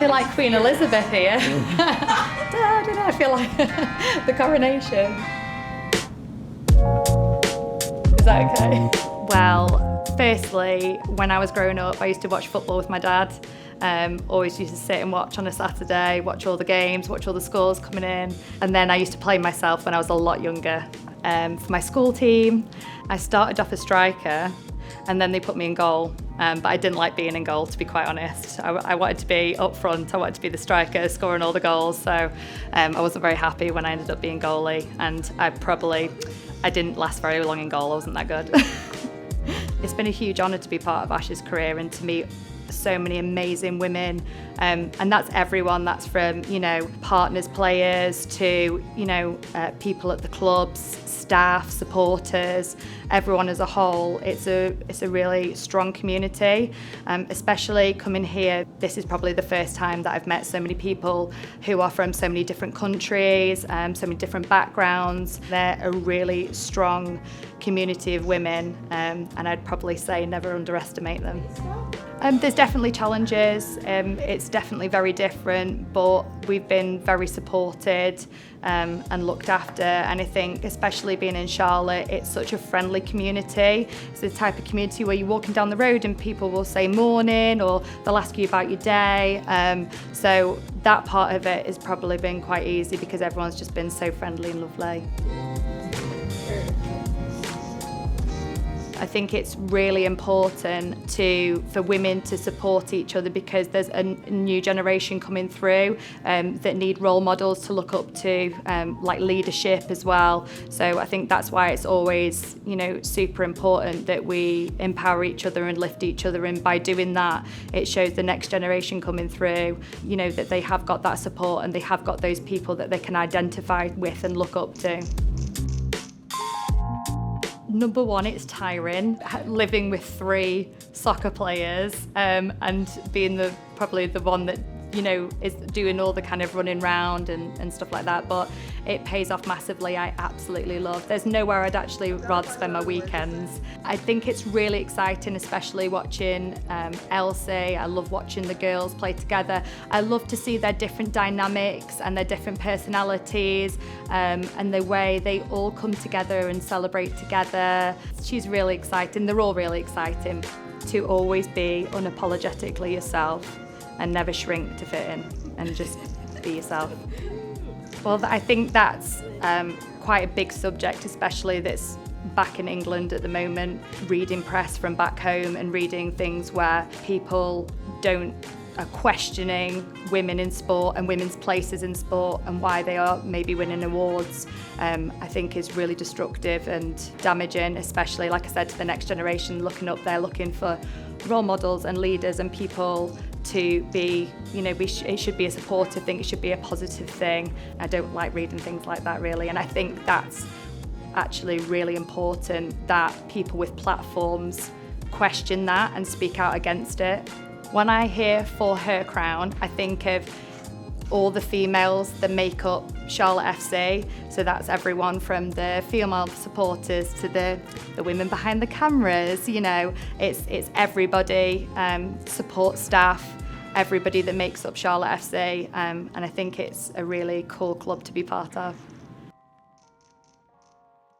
feel like Queen Elizabeth here. I feel like the coronation. Is that okay? Well, firstly, when I was growing up, I used to watch football with my dad. Always used to sit and watch on a Saturday, watch all the games, watch all the scores coming in. And then I used to play myself when I was a lot younger. For my school team, I started off as striker and then they put me in goal. But I didn't like being in goal, to be quite honest. I wanted to be up front, I wanted to be the striker, scoring all the goals. So I wasn't very happy when I ended up being goalie. And I didn't last very long in goal, I wasn't that good. It's been a huge honour to be part of Ash's career and to meet so many amazing women, and that's everyone. That's from, you know, partners, players, to, you know, people at the clubs, staff, supporters, everyone as a whole. It's a really strong community, especially coming here. This is probably the first time that I've met so many people who are from so many different countries, so many different backgrounds. They're a really strong community of women, and I'd probably say never underestimate them. There's definitely challenges, it's definitely very different, but we've been very supported and looked after, and I think especially being in Charlotte, it's such a friendly community. It's the type of community where you're walking down the road and people will say morning or they'll ask you about your day, so that part of it has probably been quite easy because everyone's just been so friendly and lovely. I think it's really important for women to support each other because there's a new generation coming through that need role models to look up to, like leadership as well. So I think that's why it's always, you know, super important that we empower each other and lift each other, and by doing that, it shows the next generation coming through, you know, that they have got that support and they have got those people that they can identify with and look up to. Number one, it's tiring, living with 3 soccer players and being probably the one that, you know, is doing all the kind of running round and stuff like that, but it pays off massively. I absolutely love. There's nowhere I'd actually rather spend my weekends. I think it's really exciting, especially watching Elsie. I love watching the girls play together. I love to see their different dynamics and their different personalities, and the way they all come together and celebrate together. She's really exciting. They're all really exciting. To always be unapologetically yourself and never shrink to fit in and just be yourself. Well, I think that's quite a big subject, especially that's back in England at the moment, reading press from back home and reading things where people are questioning women in sport and women's places in sport and why they are maybe winning awards, I think is really destructive and damaging, especially, like I said, to the next generation looking up there, looking for role models and leaders and people to be, you know, it should be a supportive thing, it should be a positive thing. I don't like reading things like that really, and I think that's actually really important that people with platforms question that and speak out against it. When I hear For Her Crown, I think of all the females that make up Charlotte FC. So that's everyone from the female supporters to the women behind the cameras. You know, it's everybody, support staff, everybody that makes up Charlotte FC. And I think it's a really cool club to be part of.